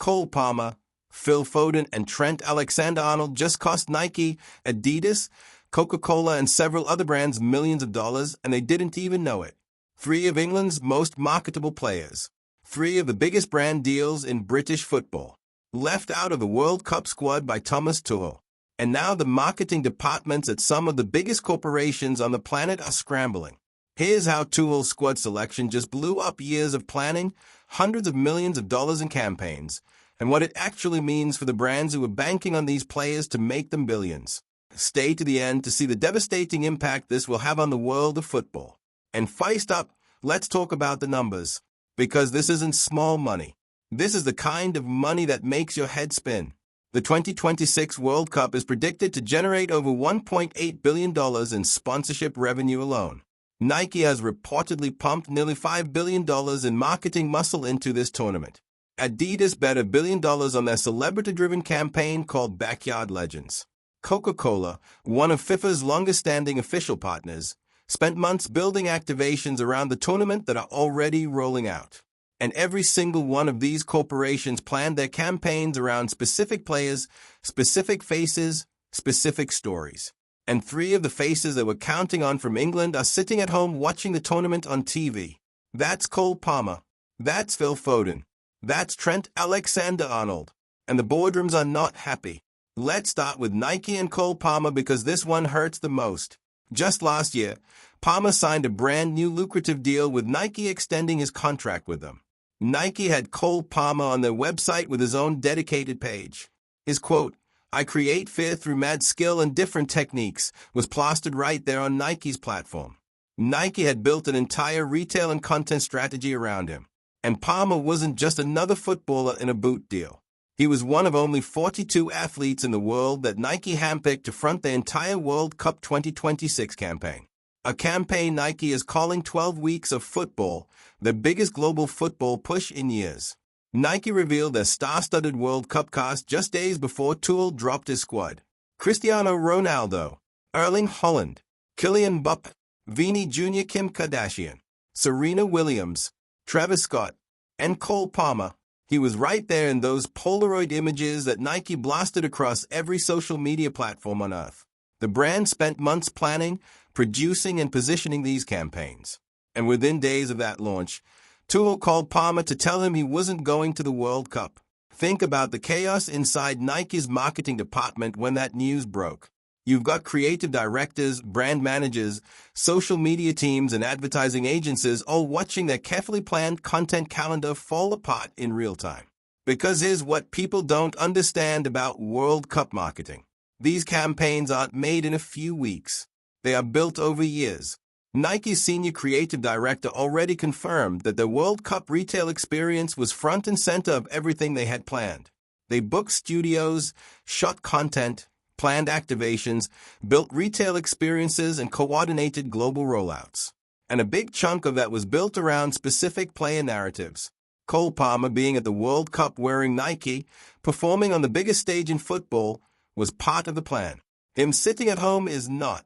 Cole Palmer, Phil Foden, and Trent Alexander-Arnold just cost Nike, Adidas, Coca-Cola, and several other brands millions of dollars, and they didn't even know it. 3 of England's most marketable players. 3 of the biggest brand deals in British football. Left out of the World Cup squad by Thomas Tuchel. And now the marketing departments at some of the biggest corporations on the planet are scrambling. Here's how Tuchel's squad selection just blew up years of planning, hundreds of millions of dollars in campaigns, and what it actually means for the brands who are banking on these players to make them billions. Stay to the end to see the devastating impact this will have on the world of football. And first up, let's talk about the numbers. Because this isn't small money. This is the kind of money that makes your head spin. The 2026 World Cup is predicted to generate over $1.8 billion in sponsorship revenue alone. Nike has reportedly pumped nearly $5 billion in marketing muscle into this tournament. Adidas bet $1 billion on their celebrity-driven campaign called Backyard Legends. Coca-Cola, one of FIFA's longest-standing official partners, spent months building activations around the tournament that are already rolling out. And every single one of these corporations planned their campaigns around specific players, specific faces, specific stories. And 3 of the faces that we're counting on from England are sitting at home watching the tournament on TV. That's Cole Palmer. That's Phil Foden. That's Trent Alexander-Arnold. And the boardrooms are not happy. Let's start with Nike and Cole Palmer because this one hurts the most. Just last year, Palmer signed a brand new lucrative deal with Nike extending his contract with them. Nike had Cole Palmer on their website with his own dedicated page. His quote, "I create fear through mad skill and different techniques," was plastered right there on Nike's platform. Nike had built an entire retail and content strategy around him. And Palmer wasn't just another footballer in a boot deal. He was one of only 42 athletes in the world that Nike handpicked to front the entire World Cup 2026 campaign. A campaign Nike is calling 12 Weeks of Football, the biggest global football push in years. Nike revealed their star-studded World Cup cast just days before Tuchel dropped his squad. Cristiano Ronaldo, Erling Haaland, Kylian Mbappé, Vini Jr. Kim Kardashian, Serena Williams, Travis Scott, and Cole Palmer. He was right there in those Polaroid images that Nike blasted across every social media platform on Earth. The brand spent months planning, producing, and positioning these campaigns. And within days of that launch, Tuchel called Palmer to tell him he wasn't going to the World Cup. Think about the chaos inside Nike's marketing department when that news broke. You've got creative directors, brand managers, social media teams, and advertising agencies all watching their carefully planned content calendar fall apart in real time. Because here's what people don't understand about World Cup marketing. These campaigns aren't made in a few weeks. They are built over years. Nike's senior creative director already confirmed that the World Cup retail experience was front and center of everything they had planned. They booked studios, shot content, planned activations, built retail experiences, and coordinated global rollouts. And a big chunk of that was built around specific player narratives. Cole Palmer being at the World Cup wearing Nike, performing on the biggest stage in football, was part of the plan. Him sitting at home is not.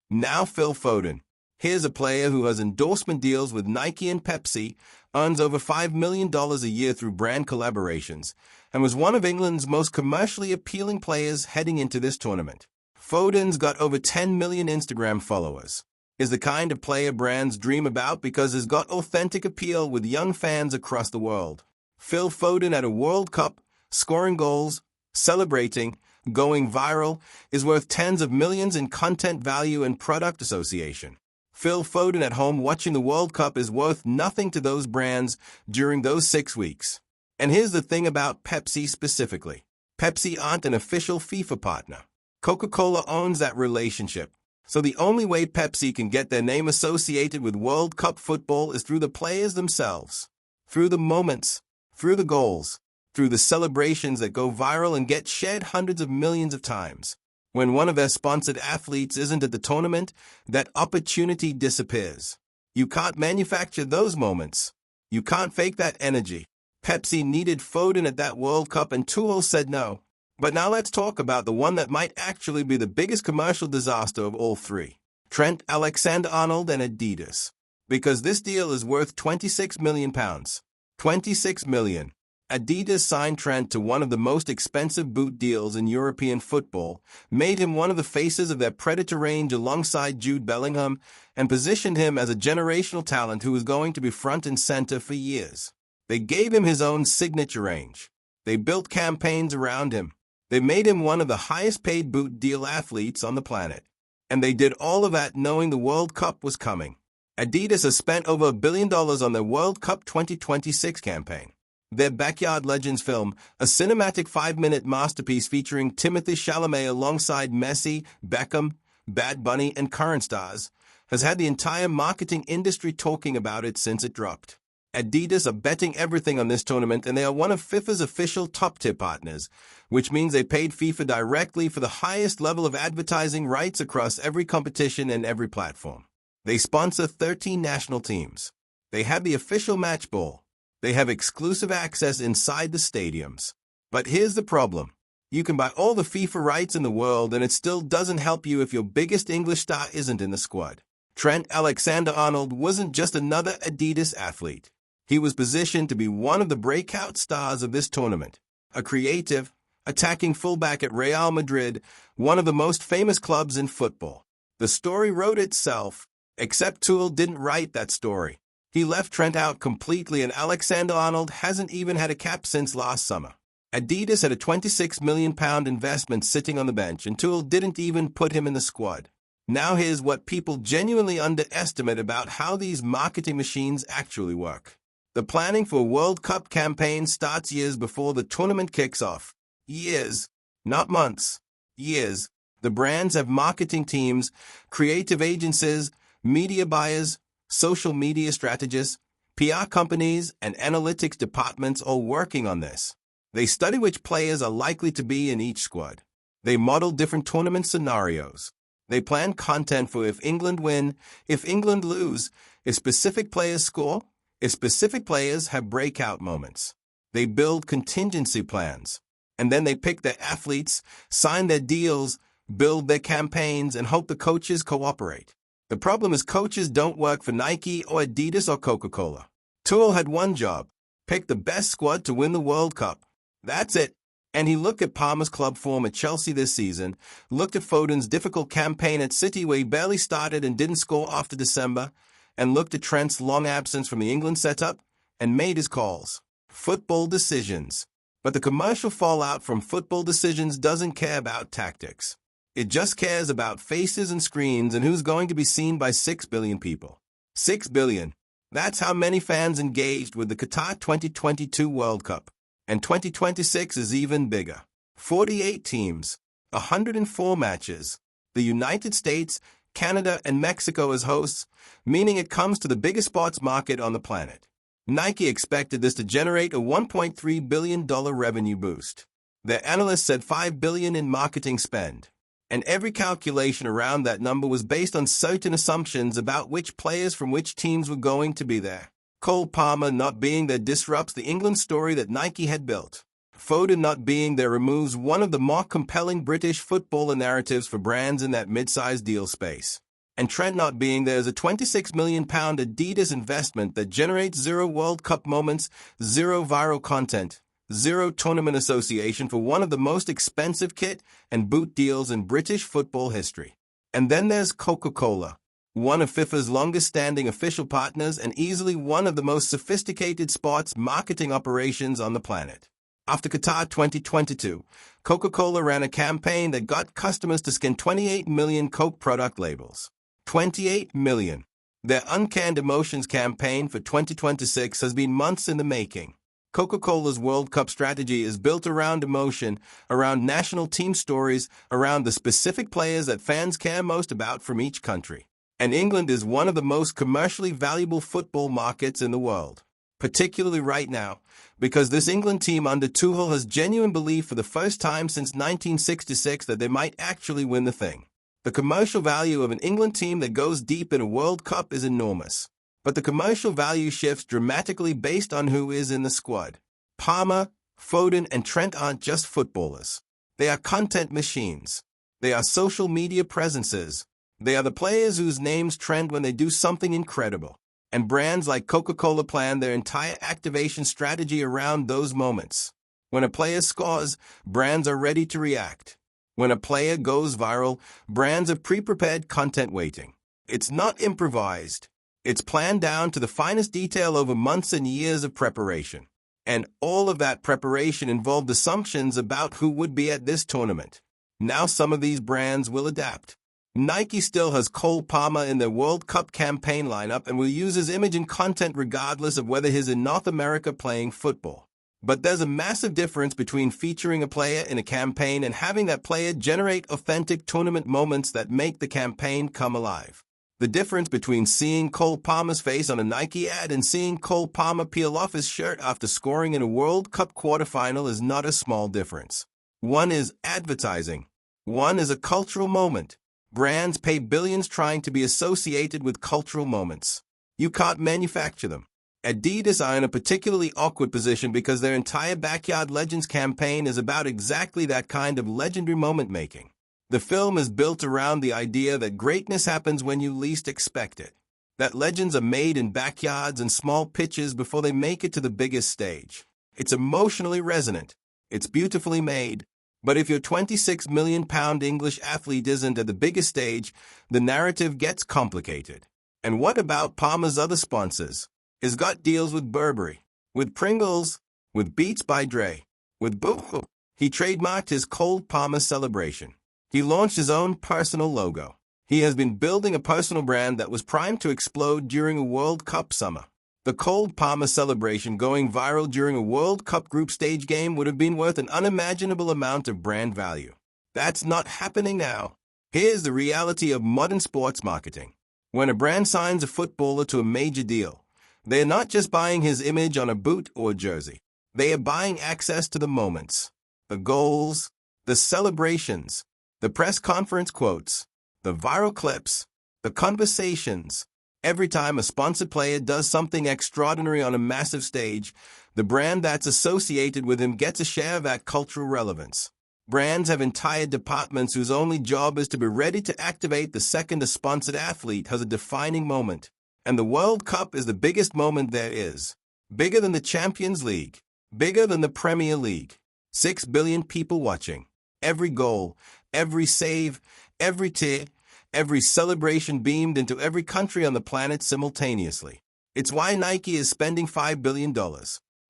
Now Phil Foden. Here's a player who has endorsement deals with Nike and Pepsi, earns over $5 million a year through brand collaborations, and was one of England's most commercially appealing players heading into this tournament. Foden's got over 10 million Instagram followers. Is the kind of player brands dream about because he's got authentic appeal with young fans across the world. Phil Foden at a World Cup, scoring goals, celebrating, going viral, is worth tens of millions in content value and product association. Phil Foden at home watching the World Cup is worth nothing to those brands during those 6 weeks. And here's the thing about Pepsi specifically. Pepsi aren't an official FIFA partner. Coca-Cola owns that relationship. So the only way Pepsi can get their name associated with World Cup football is through the players themselves. Through the moments, through the goals, through the celebrations that go viral and get shared hundreds of millions of times. When one of their sponsored athletes isn't at the tournament, that opportunity disappears. You can't manufacture those moments. You can't fake that energy. Pepsi needed Foden at that World Cup and Tuchel said no. But now let's talk about the one that might actually be the biggest commercial disaster of all 3. Trent Alexander-Arnold and Adidas. Because this deal is worth £26 million. £26 million. Adidas signed Trent to one of the most expensive boot deals in European football, made him one of the faces of their Predator range alongside Jude Bellingham, and positioned him as a generational talent who was going to be front and center for years. They gave him his own signature range. They built campaigns around him. They made him one of the highest-paid boot deal athletes on the planet. And they did all of that knowing the World Cup was coming. Adidas has spent over $1 billion on their World Cup 2026 campaign. Their Backyard Legends film, a cinematic 5-minute masterpiece featuring Timothée Chalamet alongside Messi, Beckham, Bad Bunny, and current stars, has had the entire marketing industry talking about it since it dropped. Adidas are betting everything on this tournament, and they are one of FIFA's official top-tier partners, which means they paid FIFA directly for the highest level of advertising rights across every competition and every platform. They sponsor 13 national teams. They have the official match ball. They have exclusive access inside the stadiums. But here's the problem. You can buy all the FIFA rights in the world, and it still doesn't help you if your biggest English star isn't in the squad. Trent Alexander-Arnold wasn't just another Adidas athlete. He was positioned to be one of the breakout stars of this tournament. A creative, attacking fullback at Real Madrid, one of the most famous clubs in football. The story wrote itself, except Tuchel didn't write that story. He left Trent out completely, and Alexander-Arnold hasn't even had a cap since last summer. Adidas had a £26 million investment sitting on the bench, and Tuchel didn't even put him in the squad. Now here's what people genuinely underestimate about how these marketing machines actually work. The planning for a World Cup campaign starts years before the tournament kicks off. Years, not months. Years. The brands have marketing teams, creative agencies, media buyers, social media strategists, PR companies, and analytics departments all working on this. They study which players are likely to be in each squad. They model different tournament scenarios. They plan content for if England win, if England lose, if specific players score, if specific players have breakout moments. They build contingency plans. And then they pick their athletes, sign their deals, build their campaigns, and hope the coaches cooperate. The problem is coaches don't work for Nike or Adidas or Coca-Cola. Tuchel had one job: pick the best squad to win the World Cup. That's it. And he looked at Parma's club form at Chelsea this season, looked at Foden's difficult campaign at City where he barely started and didn't score after December, and looked at Trent's long absence from the England setup, and made his calls. Football decisions. But the commercial fallout from football decisions doesn't care about tactics. It just cares about faces and screens and who's going to be seen by 6 billion people. 6 billion. That's how many fans engaged with the Qatar 2022 World Cup. And 2026 is even bigger. 48 teams, 104 matches. The United States, Canada, and Mexico as hosts, meaning it comes to the biggest sports market on the planet. Nike expected this to generate a $1.3 billion revenue boost. Their analysts said $5 billion in marketing spend. And every calculation around that number was based on certain assumptions about which players from which teams were going to be there. Cole Palmer not being there disrupts the England story that Nike had built. Foden not being there removes one of the more compelling British footballer narratives for brands in that mid-sized deal space. And Trent not being there is a £26 million Adidas investment that generates 0 World Cup moments, 0 viral content, 0 tournament association for one of the most expensive kit and boot deals in British football history. And then there's Coca-Cola, one of FIFA's longest-standing official partners and easily one of the most sophisticated sports marketing operations on the planet. After Qatar 2022, Coca-Cola ran a campaign that got customers to scan 28 million Coke product labels. 28 million. Their Uncanned Emotions campaign for 2026 has been months in the making. Coca-Cola's World Cup strategy is built around emotion, around national team stories, around the specific players that fans care most about from each country. And England is one of the most commercially valuable football markets in the world. Particularly right now, because this England team under Tuchel has genuine belief for the first time since 1966 that they might actually win the thing. The commercial value of an England team that goes deep in a World Cup is enormous. But the commercial value shifts dramatically based on who is in the squad. Palmer, Foden, and Trent aren't just footballers. They are content machines. They are social media presences. They are the players whose names trend when they do something incredible. And brands like Coca-Cola plan their entire activation strategy around those moments. When a player scores, brands are ready to react. When a player goes viral, brands have pre-prepared content waiting. It's not improvised. It's planned down to the finest detail over months and years of preparation. And all of that preparation involved assumptions about who would be at this tournament. Now some of these brands will adapt. Nike still has Cole Palmer in their World Cup campaign lineup and will use his image and content regardless of whether he's in North America playing football. But there's a massive difference between featuring a player in a campaign and having that player generate authentic tournament moments that make the campaign come alive. The difference between seeing Cole Palmer's face on a Nike ad and seeing Cole Palmer peel off his shirt after scoring in a World Cup quarterfinal is not a small difference. One is advertising. One is a cultural moment. Brands pay billions trying to be associated with cultural moments. You can't manufacture them. Adidas are in a particularly awkward position because their entire Backyard Legends campaign is about exactly that kind of legendary moment making. The film is built around the idea that greatness happens when you least expect it. That legends are made in backyards and small pitches before they make it to the biggest stage. It's emotionally resonant. It's beautifully made. But if your 26 million pound English athlete isn't at the biggest stage, the narrative gets complicated. And what about Palmer's other sponsors? He's got deals with Burberry, with Pringles, with Beats by Dre, with Boo. He trademarked his Cole Palmer celebration. He launched his own personal logo. He has been building a personal brand that was primed to explode during a World Cup summer. The Cole Palmer celebration going viral during a World Cup group stage game would have been worth an unimaginable amount of brand value. That's not happening now. Here's the reality of modern sports marketing. When a brand signs a footballer to a major deal, they are not just buying his image on a boot or a jersey. They are buying access to the moments, the goals, the celebrations, the press conference quotes, the viral clips, the conversations. Every time a sponsored player does something extraordinary on a massive stage, the brand that's associated with him gets a share of that cultural relevance. Brands have entire departments whose only job is to be ready to activate the second a sponsored athlete has a defining moment. And the World Cup is the biggest moment there is. Bigger than the Champions League. Bigger than the Premier League. 6 billion people watching. Every goal, every save, every tear, every celebration beamed into every country on the planet simultaneously. It's why Nike is spending $5 billion.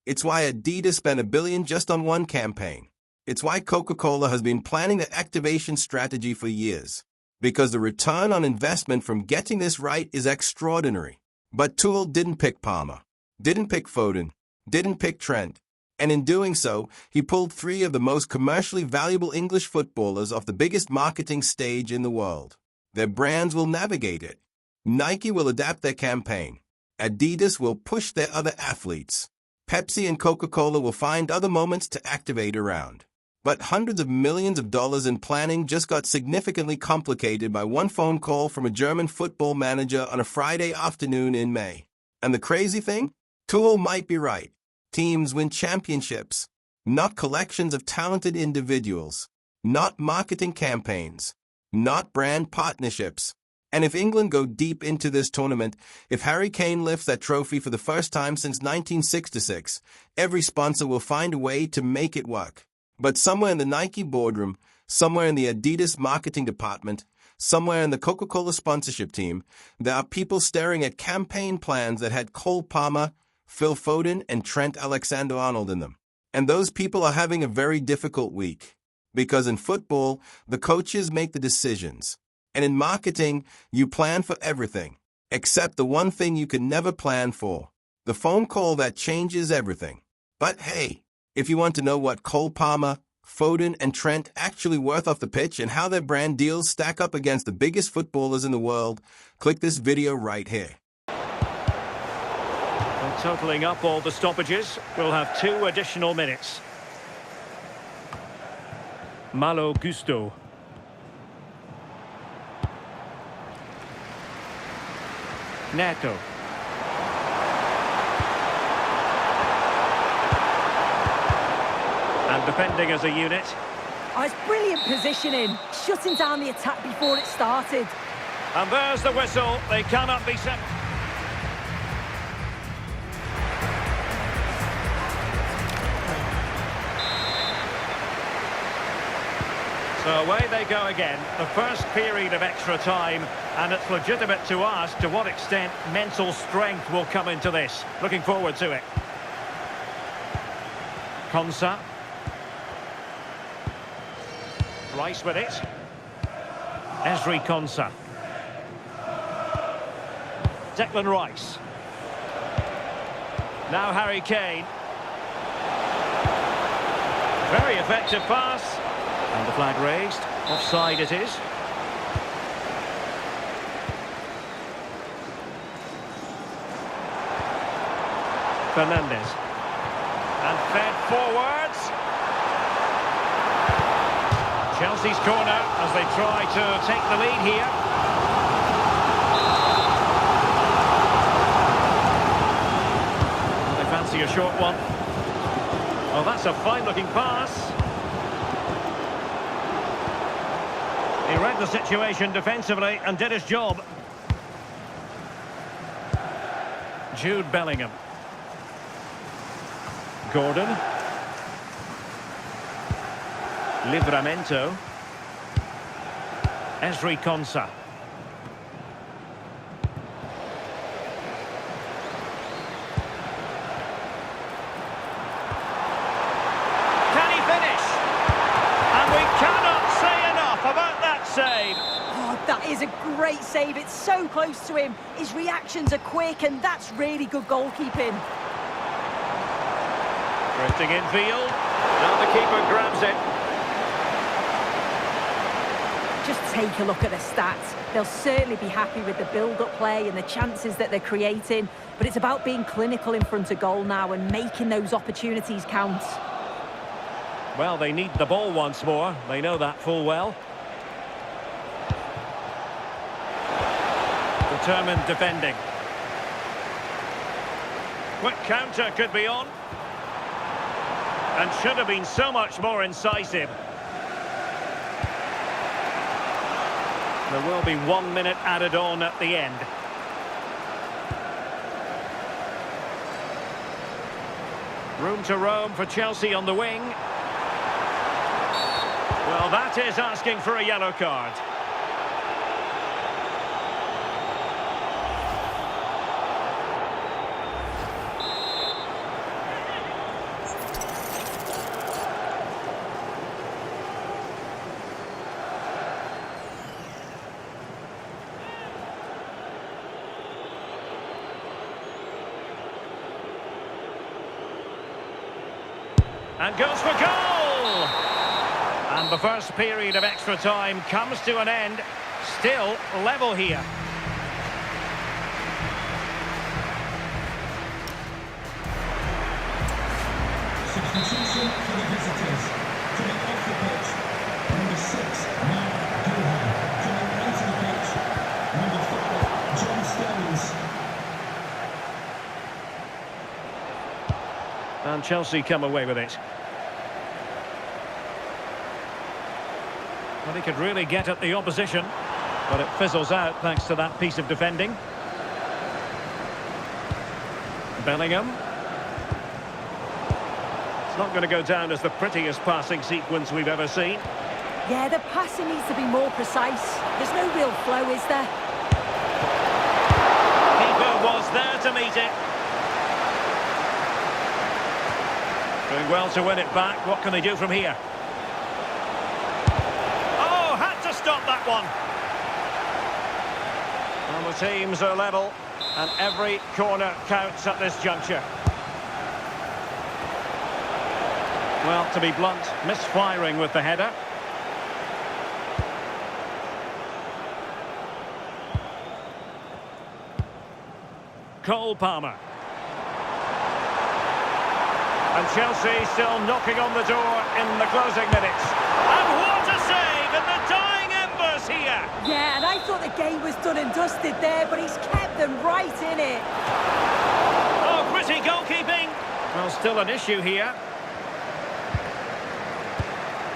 It's why Adidas spent $1 billion just on one campaign. It's why Coca-Cola has been planning the activation strategy for years. Because the return on investment from getting this right is extraordinary. But Tuchel didn't pick Palmer, didn't pick Foden, didn't pick Trent. And in doing so, he pulled 3 of the most commercially valuable English footballers off the biggest marketing stage in the world. Their brands will navigate it. Nike will adapt their campaign. Adidas will push their other athletes. Pepsi and Coca-Cola will find other moments to activate around. But hundreds of millions of dollars in planning just got significantly complicated by one phone call from a German football manager on a Friday afternoon in May. And the crazy thing? Tuchel might be right. Teams win championships, not collections of talented individuals, not marketing campaigns, not brand partnerships. And if England go deep into this tournament, if Harry Kane lifts that trophy for the first time since 1966, every sponsor will find a way to make it work. But somewhere in the Nike boardroom, somewhere in the Adidas marketing department, somewhere in the Coca-Cola sponsorship team, there are people staring at campaign plans that had Cole Palmer, Phil Foden, and Trent Alexander-Arnold in them. And those people are having a very difficult week. Because in football, the coaches make the decisions. And in marketing, you plan for everything, except the one thing you can never plan for, the phone call that changes everything. But hey, if you want to know what Cole Palmer, Foden, and Trent actually worth off the pitch and how their brand deals stack up against the biggest footballers in the world, click this video right here. And totalling up all the stoppages, we'll have 2 additional minutes. Malo Gusto. Neto. And defending as a unit. Oh, it's brilliant positioning, shutting down the attack before it started. And there's the whistle. They cannot be sent. So away they go again. The first period of extra time, and it's legitimate to ask to what extent mental strength will come into this. Looking forward to it. Konsa. Rice with it. Ezri Konsa. Declan Rice. Now Harry Kane. Very effective pass. And the flag raised. Offside it is. Fernandes. And fed forwards. Chelsea's corner as they try to take the lead here. They fancy a short one. Oh, that's a fine-looking pass. He read the situation defensively and did his job. Jude Bellingham. Gordon. Livramento. Ezri Konsa. Can he finish? And we cannot say enough about that save. Oh, that is a great save. It's so close to him. His reactions are quick, and that's really good goalkeeping. Drifting infield. Now the keeper grabs it. Just take a look at the stats. They'll certainly be happy with the build-up play and the chances that they're creating. But it's about being clinical in front of goal now and making those opportunities count. Well, they need the ball once more. They know that full well. Determined defending. Quick counter could be on. And should have been so much more incisive. There will be 1 minute added on at the end. Room to roam for Chelsea on the wing. Well, that is asking for a yellow card. And goes for goal! And the first period of extra time comes to an end. Still level here. Substitution for the visitors. Coming off the pitch, number 6, Mark Gilhan. Coming onto the pitch, number 5, John Stones. And Chelsea come away with it. Well, he could really get at the opposition, but it fizzles out thanks to that piece of defending. Bellingham. It's not going to go down as the prettiest passing sequence we've ever seen. Yeah, the passing needs to be more precise. There's no real flow, is there? Keeper was there to meet it. Doing well to win it back. What can they do from here? Oh, had to stop that one. Well, the teams are level, and every corner counts at this juncture. Well, to be blunt, misfiring with the header. Cole Palmer. And Chelsea still knocking on the door in the closing minutes. And what a save in the dying embers here! Yeah, and I thought the game was done and dusted there, but he's kept them right in it. Oh, pretty goalkeeping! Well, still an issue here.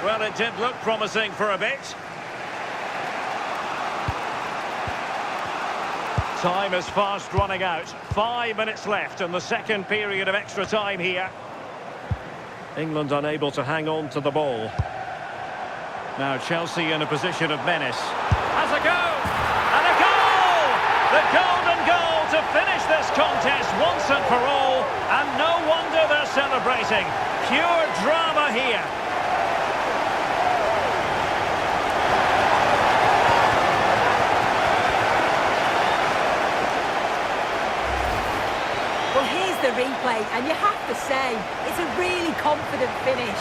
Well, it did look promising for a bit. Time is fast running out. 5 minutes left in the second period of extra time here. England unable to hang on to the ball. Now Chelsea in a position of menace. Has a go! And a goal! The golden goal to finish this contest once and for all. And no wonder they're celebrating. Pure drama here. Well, here's the replay, and you have to say, it's a really confident finish.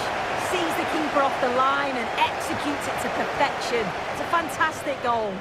Sees the keeper off the line and executes it to perfection. It's a fantastic goal.